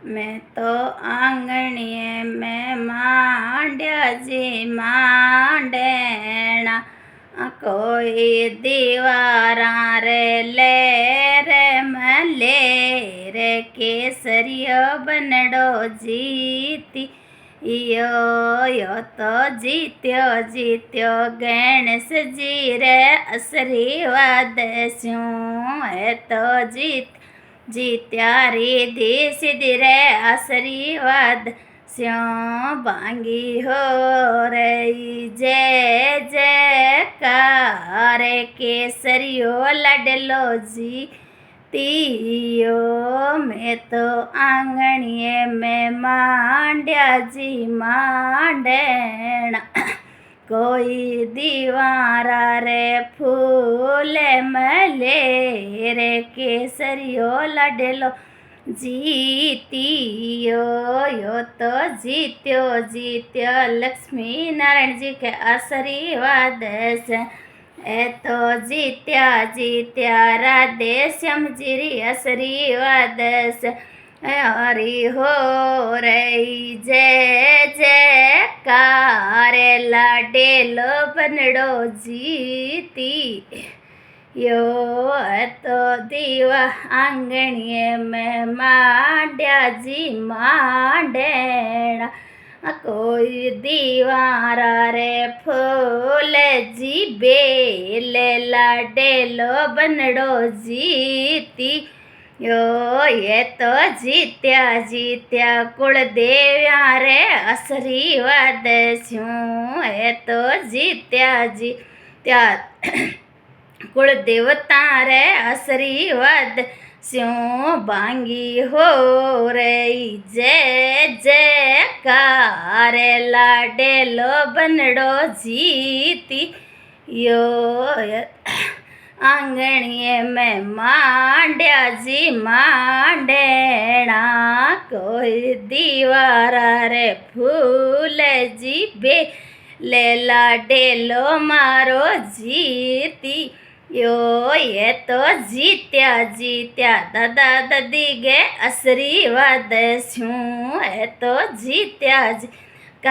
मैं तो आंगणीए में मांड्या जी मांडेना कोई दीवारा रे ले रे मले रे केसरियो बनडो जीती यो तो जीत्यो गणेश जी रे आशीर्वाद स्यूं है तो जीत्या रिधी सिद्धि रे आशीर्वाद स्यों बांगी हो रही जय जयकार केसरियो लडलो जीतियो मैं तो आंगणीए में मांड्या जी मांडेना कोई दीवारा रे फूल मले रे केसरियो लडलो जीतियो यो तो जीत्यो लक्ष्मी नारायण जी के आशीर्वाद से ए तो जीत्या राधे श्याम जी री आशीर्वाद से हरि हो रही जय जयकार लाडेलो बनडो जीती यो तो दीवा आंगणीए में मांड्या जी मांडेना कोई दीवारा रे फूल जी बेल लाडेलो बनडो जीती यो ये तो जीत्या कुलदेव्या रे आशीर्वाद स्यूं ये तो जीत्या कुलदेवता रे आशीर्वाद स्यों बांगी हो रही जय जयकार लाडेलो बनडो जीती यो आंगणीए में मांड्या जी मांडेना कोई दीवारा रे फूल जी ले लाडेलो मारो जीती यो ये तो जीत्या दादा दादी गे आशीर्वाद स्यूं ये तो जीत्या